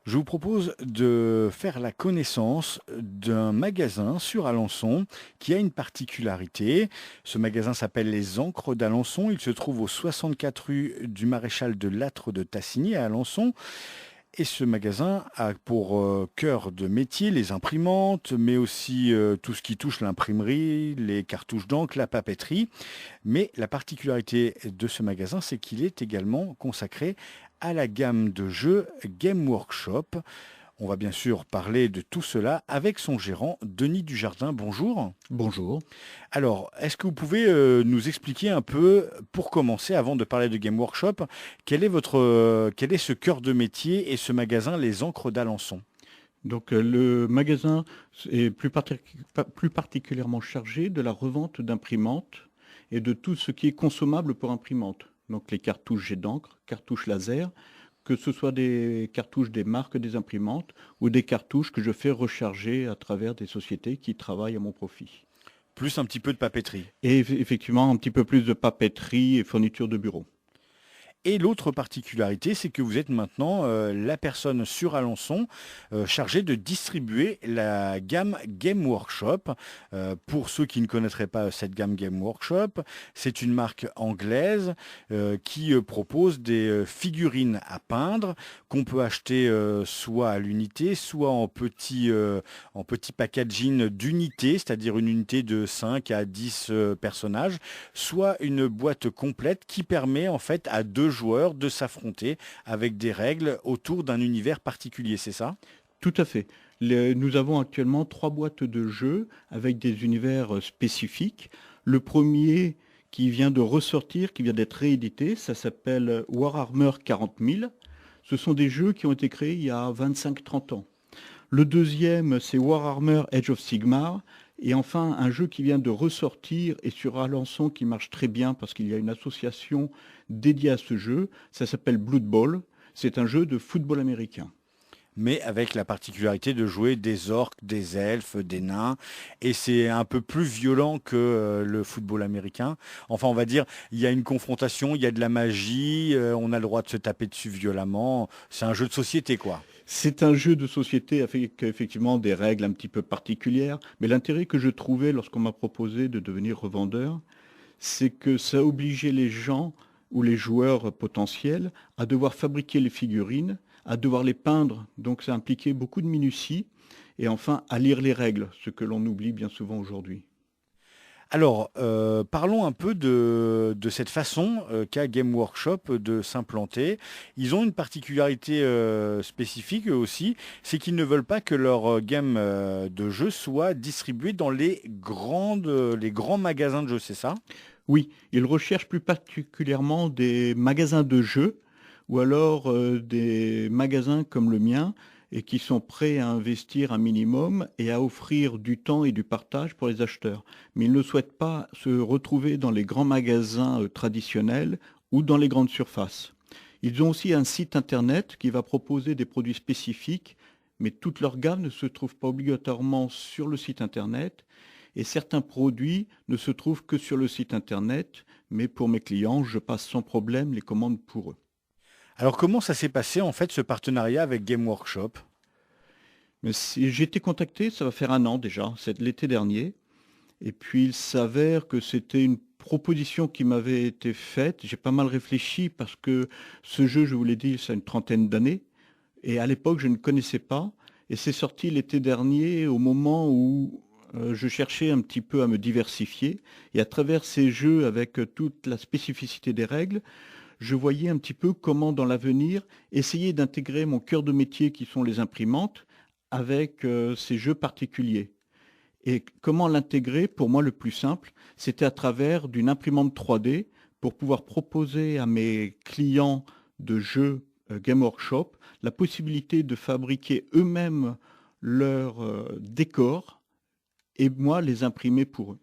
Je vous propose de faire la connaissance d'un magasin sur Alençon qui a une particularité. Ce magasin s'appelle Les Ancres d'Alençon. Il se trouve au 64 rue du Maréchal de Lattre de Tassigny à Alençon. Et ce magasin a pour cœur de métier les imprimantes, mais aussi tout ce qui touche l'imprimerie, les cartouches d'encre, la papeterie. Mais la particularité de ce magasin, c'est qu'il est également consacré à la gamme de jeux Game Workshop. On va bien sûr parler de tout cela avec son gérant, Denis Dujardin. Bonjour. Bonjour. Alors, est-ce que vous pouvez nous expliquer un peu, pour commencer, avant de parler de Game Workshop, quel est ce cœur de métier et ce magasin Les Ancres d'Alençon? Le magasin est plus particulièrement chargé de la revente d'imprimantes et de tout ce qui est consommable pour imprimante. Donc les cartouches jet d'encre, cartouches laser, que ce soit des cartouches des marques des imprimantes ou des cartouches que je fais recharger à travers des sociétés qui travaillent à mon profit. Plus un petit peu de papeterie. Et effectivement, un petit peu plus de papeterie et fourniture de bureau. Et l'autre particularité, c'est que vous êtes maintenant la personne sur Alençon chargée de distribuer la gamme Game Workshop. Pour ceux qui ne connaîtraient pas cette gamme Game Workshop, c'est une marque anglaise qui propose des figurines à peindre qu'on peut acheter soit à l'unité, soit en petit packaging d'unité, c'est-à-dire une unité de 5 à 10 personnages, soit une boîte complète qui permet en fait à deux joueurs de s'affronter avec des règles autour d'un univers particulier, c'est ça? Tout à fait. Nous avons actuellement 3 boîtes de jeux avec des univers spécifiques. Le premier qui vient de ressortir, qui vient d'être réédité, ça s'appelle Warhammer 40 000. Ce sont des jeux qui ont été créés il y a 25-30 ans. Le deuxième, c'est Warhammer Age of Sigmar. Et enfin, un jeu qui vient de ressortir et sur Alençon qui marche très bien parce qu'il y a une association dédiée à ce jeu. Ça s'appelle Blood Bowl. C'est un jeu de football américain. Mais avec la particularité de jouer des orques, des elfes, des nains, et c'est un peu plus violent que le football américain. Enfin, on va dire, il y a une confrontation, il y a de la magie, on a le droit de se taper dessus violemment. C'est un jeu de société, quoi. C'est un jeu de société avec effectivement des règles un petit peu particulières, mais l'intérêt que je trouvais lorsqu'on m'a proposé de devenir revendeur, c'est que ça obligeait les gens ou les joueurs potentiels à devoir fabriquer les figurines, à devoir les peindre, donc ça impliquait beaucoup de minutie, et enfin à lire les règles, ce que l'on oublie bien souvent aujourd'hui. Alors, parlons un peu de cette façon qu'a Game Workshop de s'implanter. Ils ont une particularité spécifique eux aussi, c'est qu'ils ne veulent pas que leur gamme de jeux soit distribuée dans les grands magasins de jeux, c'est ça? Oui, ils recherchent plus particulièrement des magasins de jeux ou alors des magasins comme le mien et qui sont prêts à investir un minimum et à offrir du temps et du partage pour les acheteurs. Mais ils ne souhaitent pas se retrouver dans les grands magasins traditionnels ou dans les grandes surfaces. Ils ont aussi un site internet qui va proposer des produits spécifiques, mais toute leur gamme ne se trouve pas obligatoirement sur le site internet et certains produits ne se trouvent que sur le site internet, mais pour mes clients, je passe sans problème les commandes pour eux. Alors, comment ça s'est passé en fait ce partenariat avec Game Workshop? Mais si j'ai été contacté, ça va faire 1 an déjà, c'est l'été dernier. Et puis il s'avère que c'était une proposition qui m'avait été faite. J'ai pas mal réfléchi parce que ce jeu, je vous l'ai dit, ça a une trentaine d'années. Et à l'époque, je ne connaissais pas. Et c'est sorti l'été dernier au moment où je cherchais un petit peu à me diversifier. Et à travers ces jeux, avec toute la spécificité des règles, je voyais un petit peu comment, dans l'avenir, essayer d'intégrer mon cœur de métier qui sont les imprimantes avec ces jeux particuliers. Et comment l'intégrer? Pour moi, le plus simple, c'était à travers d'une imprimante 3D pour pouvoir proposer à mes clients de jeux Game Workshop la possibilité de fabriquer eux-mêmes leurs décors et moi les imprimer pour eux.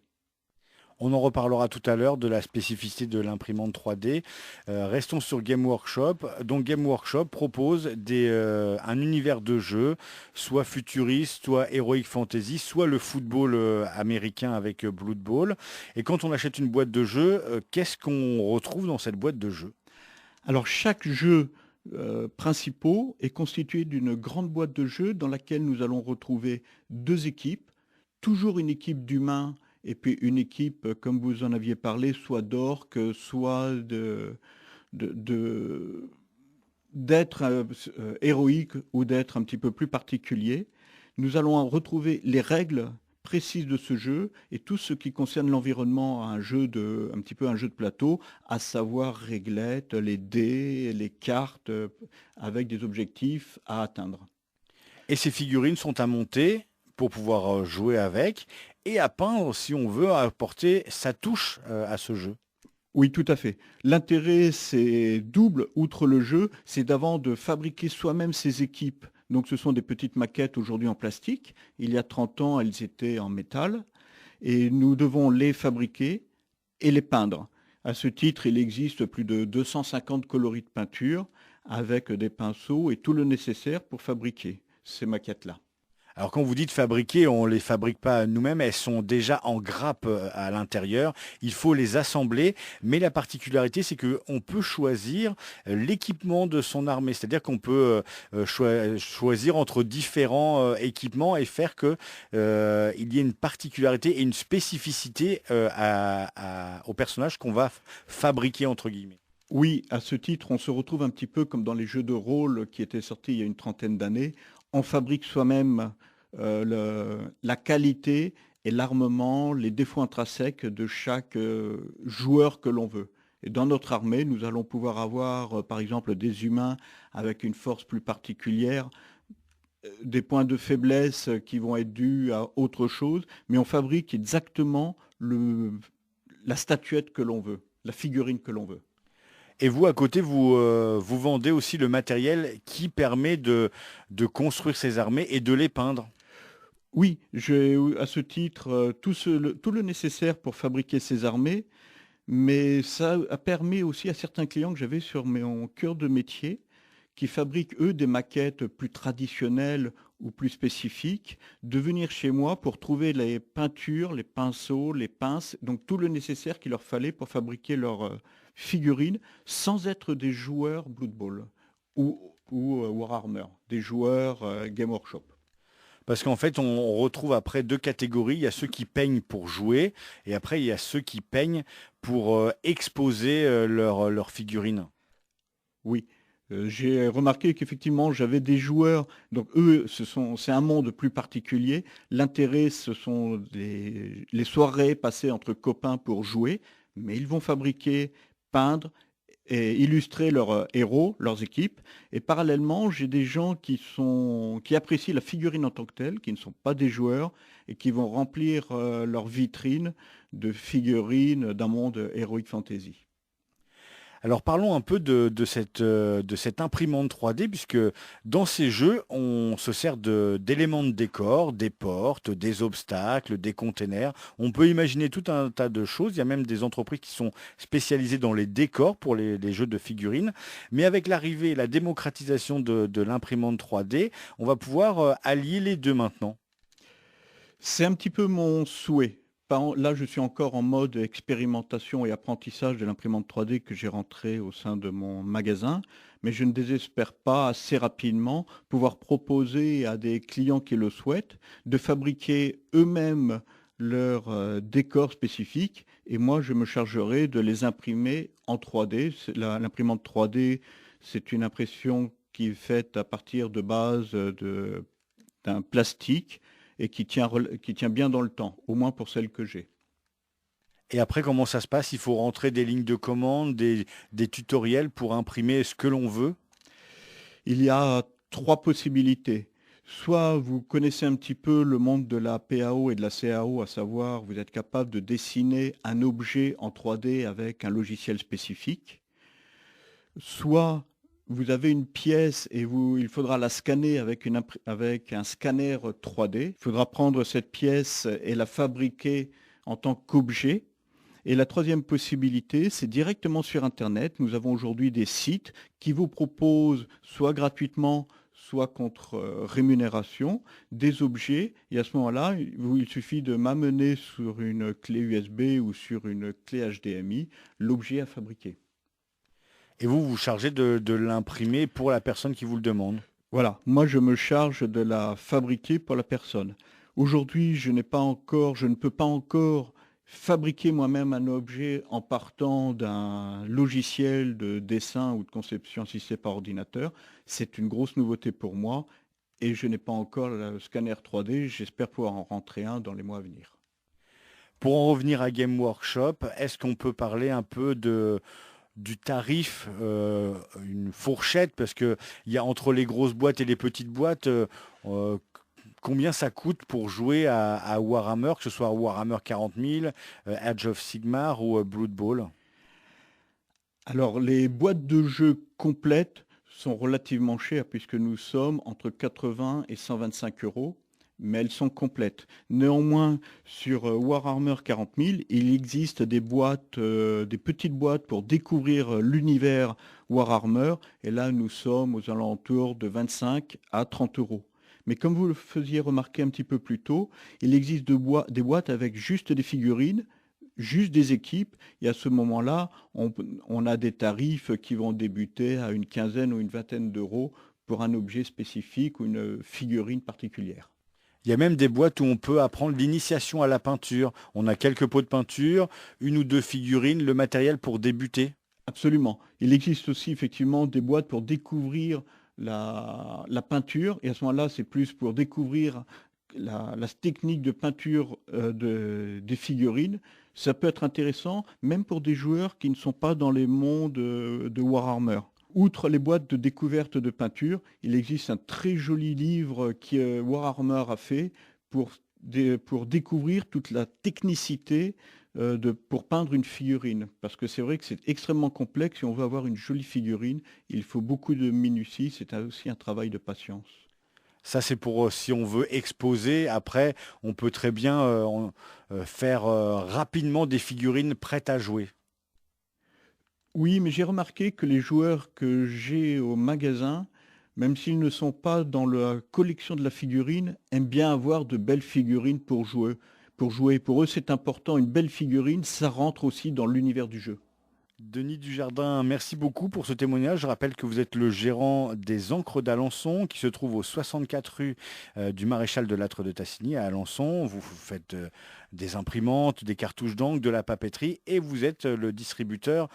On en reparlera tout à l'heure de la spécificité de l'imprimante 3D. Restons sur Game Workshop. Donc Game Workshop propose un univers de jeu, soit futuriste, soit heroic fantasy, soit le football américain avec Blood Bowl. Et quand on achète une boîte de jeu, qu'est-ce qu'on retrouve dans cette boîte de jeu? Alors chaque jeu principaux est constitué d'une grande boîte de jeux dans laquelle nous allons retrouver 2 équipes, toujours une équipe d'humains et puis une équipe, comme vous en aviez parlé, soit d'orques, soit de d'êtres, héroïques ou d'êtres un petit peu plus particuliers. Nous allons retrouver les règles précises de ce jeu et tout ce qui concerne l'environnement, un petit peu un jeu de plateau, à savoir réglettes, les dés, les cartes, avec des objectifs à atteindre. Et ces figurines sont à monter pour pouvoir jouer avec et à peindre si on veut apporter sa touche à ce jeu. Oui, tout à fait. L'intérêt, c'est double, outre le jeu, c'est d'avant de fabriquer soi-même ses équipes. Donc ce sont des petites maquettes aujourd'hui en plastique. Il y a 30 ans, elles étaient en métal. Et nous devons les fabriquer et les peindre. À ce titre, il existe plus de 250 coloris de peinture avec des pinceaux et tout le nécessaire pour fabriquer ces maquettes-là. Alors quand vous dites fabriquer, on ne les fabrique pas nous-mêmes, elles sont déjà en grappe à l'intérieur. Il faut les assembler, mais la particularité c'est qu'on peut choisir l'équipement de son armée, c'est-à-dire qu'on peut choisir entre différents équipements et faire que il y ait une particularité et une spécificité au personnage qu'on va fabriquer entre guillemets. Oui, à ce titre, on se retrouve un petit peu comme dans les jeux de rôle qui étaient sortis il y a une trentaine d'années. On fabrique soi-même la qualité et l'armement, les défauts intrinsèques de chaque joueur que l'on veut. Et dans notre armée, nous allons pouvoir avoir, par exemple, des humains avec une force plus particulière, des points de faiblesse qui vont être dus à autre chose, mais on fabrique exactement la statuette que l'on veut, la figurine que l'on veut. Et vous, à côté, vous vendez aussi le matériel qui permet de construire ces armées et de les peindre. Oui, j'ai à ce titre tout le nécessaire pour fabriquer ces armées, mais ça a permis aussi à certains clients que j'avais sur mon cœur de métier, qui fabriquent eux des maquettes plus traditionnelles ou plus spécifiques, de venir chez moi pour trouver les peintures, les pinceaux, les pinces, donc tout le nécessaire qu'il leur fallait pour fabriquer leurs figurines sans être des joueurs Blood Bowl ou Warhammer, des joueurs Game Workshop. Parce qu'en fait, on retrouve après deux catégories. Il y a ceux qui peignent pour jouer et après, il y a ceux qui peignent pour exposer leurs figurines. Oui, j'ai remarqué qu'effectivement, j'avais des joueurs, donc eux, c'est un monde plus particulier. L'intérêt, ce sont les soirées passées entre copains pour jouer, mais ils vont fabriquer, peindre et illustrer leurs héros, leurs équipes. Et parallèlement, j'ai des gens qui apprécient la figurine en tant que telle, qui ne sont pas des joueurs et qui vont remplir leur vitrine de figurines d'un monde Heroic Fantasy. Alors parlons un peu de cette imprimante 3D, puisque dans ces jeux, on se sert d'éléments de décor, des portes, des obstacles, des containers. On peut imaginer tout un tas de choses. Il y a même des entreprises qui sont spécialisées dans les décors pour les jeux de figurines. Mais avec l'arrivée et la démocratisation de l'imprimante 3D, on va pouvoir allier les deux maintenant. C'est un petit peu mon souhait. Là, je suis encore en mode expérimentation et apprentissage de l'imprimante 3D que j'ai rentrée au sein de mon magasin, mais je ne désespère pas assez rapidement pouvoir proposer à des clients qui le souhaitent de fabriquer eux-mêmes leurs décors spécifiques et moi, je me chargerai de les imprimer en 3D. L'imprimante 3D, c'est une impression qui est faite à partir de bases d'un plastique et qui tient bien dans le temps, au moins pour celle que j'ai. Et après, comment ça se passe? Il faut rentrer des lignes de commande, des tutoriels pour imprimer ce que l'on veut. Il y a 3 possibilités. Soit vous connaissez un petit peu le monde de la PAO et de la CAO, à savoir vous êtes capable de dessiner un objet en 3D avec un logiciel spécifique. Soit vous avez une pièce et il faudra la scanner avec un scanner 3D. Il faudra prendre cette pièce et la fabriquer en tant qu'objet. Et la troisième possibilité, c'est directement sur Internet. Nous avons aujourd'hui des sites qui vous proposent, soit gratuitement, soit contre rémunération, des objets. Et à ce moment-là, il suffit de m'amener sur une clé USB ou sur une clé HDMI l'objet à fabriquer. Et vous vous chargez de l'imprimer pour la personne qui vous le demande. Voilà, moi je me charge de la fabriquer pour la personne. Aujourd'hui, je ne peux pas encore fabriquer moi-même un objet en partant d'un logiciel de dessin ou de conception assistée par ordinateur. C'est une grosse nouveauté pour moi et je n'ai pas encore le scanner 3D. J'espère pouvoir en rentrer un dans les mois à venir. Pour en revenir à Game Workshop, est-ce qu'on peut parler un peu du tarif, une fourchette, parce qu'il y a entre les grosses boîtes et les petites boîtes, euh, combien ça coûte pour jouer à Warhammer, que ce soit Warhammer 40 000, Age of Sigmar ou Blood Bowl? Alors, les boîtes de jeux complètes sont relativement chères puisque nous sommes entre 80 et 125 euros, mais elles sont complètes. Néanmoins, sur Warhammer 40 000, il existe des boîtes, des petites boîtes pour découvrir l'univers Warhammer, et là, nous sommes aux alentours de 25 à 30 euros. Mais comme vous le faisiez remarquer un petit peu plus tôt, il existe des boîtes avec juste des figurines, juste des équipes, et à ce moment-là, on a des tarifs qui vont débuter à une quinzaine ou une vingtaine d'euros pour un objet spécifique ou une figurine particulière. Il y a même des boîtes où on peut apprendre l'initiation à la peinture. On a quelques pots de peinture, une ou deux figurines, le matériel pour débuter. Absolument. Il existe aussi effectivement des boîtes pour découvrir la peinture, et à ce moment-là, c'est plus pour découvrir la technique de peinture des figurines. Ça peut être intéressant, même pour des joueurs qui ne sont pas dans les mondes de Warhammer. Outre les boîtes de découverte de peinture, il existe un très joli livre que Warhammer a fait pour, pour découvrir toute la technicité pour peindre une figurine. Parce que c'est vrai que c'est extrêmement complexe. Si on veut avoir une jolie figurine, il faut beaucoup de minutie. C'est aussi un travail de patience. Ça, c'est pour si on veut exposer. Après, on peut très bien faire rapidement des figurines prêtes à jouer. Oui, mais j'ai remarqué que les joueurs que j'ai au magasin, même s'ils ne sont pas dans la collection de la figurine, aiment bien avoir de belles figurines pour jouer. Pour jouer. Pour eux, c'est important. Une belle figurine, ça rentre aussi dans l'univers du jeu. Denis Dujardin, merci beaucoup pour ce témoignage. Je rappelle que vous êtes le gérant des Encres d'Alençon, qui se trouve au 64 rue du Maréchal de Lattre de Tassigny à Alençon. Vous faites des imprimantes, des cartouches d'encre, de la papeterie, et vous êtes le distributeur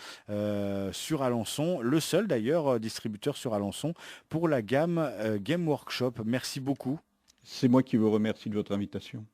sur Alençon, le seul d'ailleurs distributeur sur Alençon pour la gamme Game Workshop. Merci beaucoup. C'est moi qui vous remercie de votre invitation.